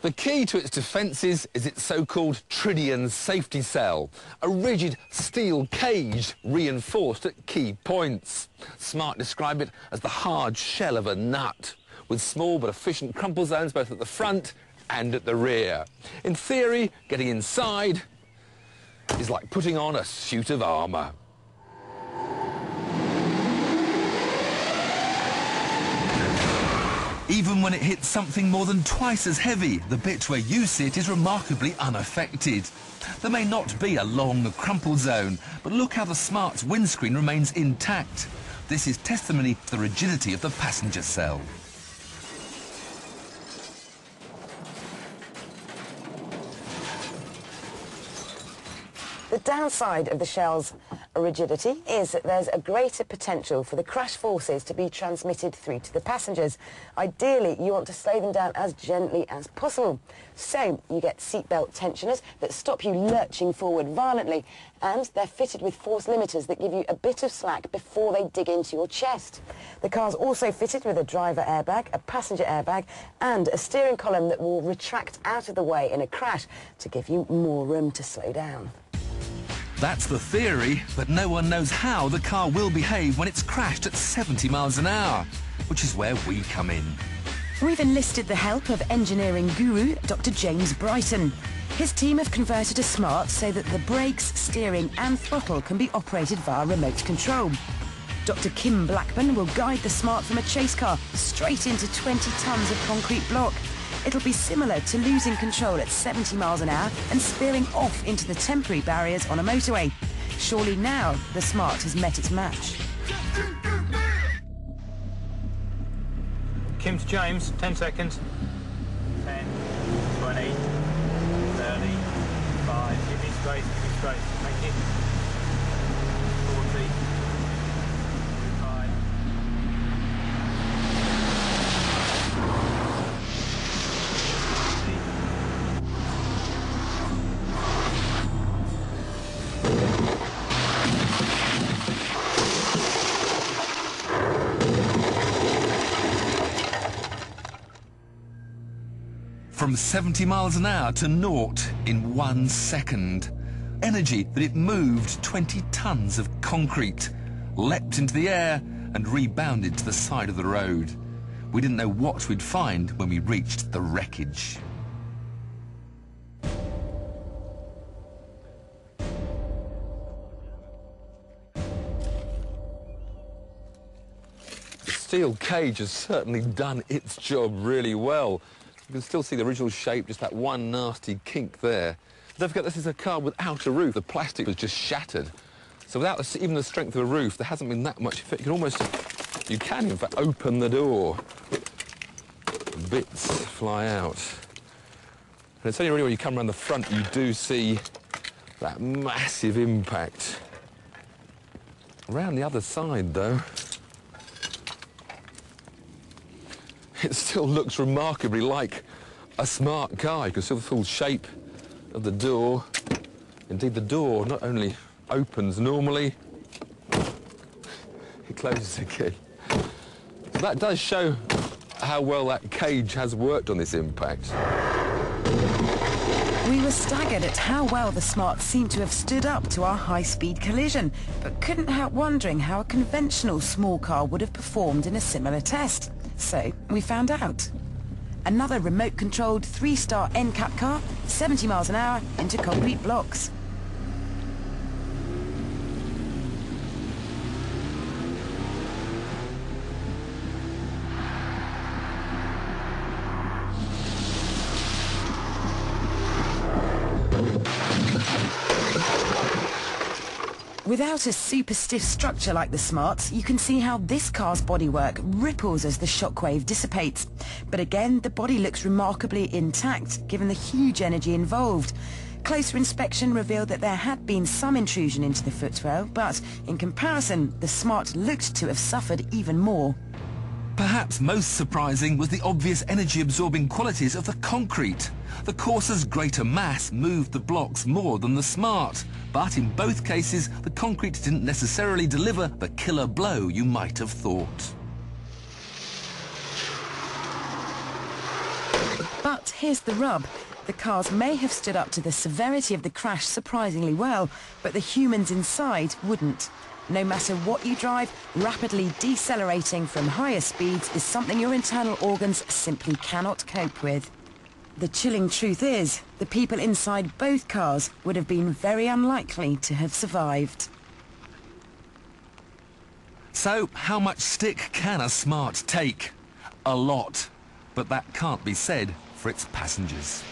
The key to its defences is its so-called Tritium safety cell, a rigid steel cage reinforced at key points. Smart describe it as the hard shell of a nut, with small but efficient crumple zones both at the front and at the rear. In theory, getting inside is like putting on a suit of armour. Even when it hits something more than twice as heavy, the bit where you sit is remarkably unaffected. There may not be a long crumple zone, but look how the Smart's windscreen remains intact. This is testimony to the rigidity of the passenger cell. The downside of the shell's rigidity is that there's a greater potential for the crash forces to be transmitted through to the passengers. Ideally, you want to slow them down as gently as possible. So you get seatbelt tensioners that stop you lurching forward violently, and they're fitted with force limiters that give you a bit of slack before they dig into your chest. The car's also fitted with a driver airbag, a passenger airbag, and a steering column that will retract out of the way in a crash to give you more room to slow down. That's the theory, but no one knows how the car will behave when it's crashed at 70 miles an hour, which is where we come in. We've enlisted the help of engineering guru Dr. James Brighton. His team have converted a Smart so that the brakes, steering and throttle can be operated via remote control. Dr. Kim Blackburn will guide the Smart from a chase car straight into 20 tonnes of concrete block. It'll be similar to losing control at 70 miles an hour and spearing off into the temporary barriers on a motorway. Surely now the Smart has met its match. Kim to James, 10 seconds. 10, 20, 30, 5, keep it straight, thank you. 40, 45. From 70 miles an hour to naught in 1 second. Energy that it moved 20 tonnes of concrete, leapt into the air and rebounded to the side of the road. We didn't know what we'd find when we reached the wreckage. The steel cage has certainly done its job really well. You can still see the original shape, just that one nasty kink there. Don't forget, this is a car without a roof. The plastic was just shattered. So without even the strength of a roof, there hasn't been that much effect. You can in fact open the door. Bits fly out. And it's only really when you come around the front you do see that massive impact. Around the other side, though, it still looks remarkably like a Smart car. You can see the full shape of the door. Indeed, the door not only opens normally, it closes again. So that does show how well that cage has worked on this impact. We were staggered at how well the Smart seemed to have stood up to our high-speed collision, but couldn't help wondering how a conventional small car would have performed in a similar test. So we found out. Another remote-controlled 3-star NCAP car, 70 miles an hour into concrete blocks. Without a super stiff structure like the Smart's, you can see how this car's bodywork ripples as the shockwave dissipates. But again, the body looks remarkably intact, given the huge energy involved. Closer inspection revealed that there had been some intrusion into the footwell, but in comparison, the Smart looked to have suffered even more. Perhaps most surprising was the obvious energy-absorbing qualities of the concrete. The Corsa's greater mass moved the blocks more than the Smart, but in both cases, the concrete didn't necessarily deliver the killer blow you might have thought. But But here's the rub. The cars may have stood up to the severity of the crash surprisingly well, but the humans inside wouldn't. No matter what you drive, rapidly decelerating from higher speeds is something your internal organs simply cannot cope with. The chilling truth is, the people inside both cars would have been very unlikely to have survived. So, how much stick can a Smart take? A lot. But that can't be said for its passengers.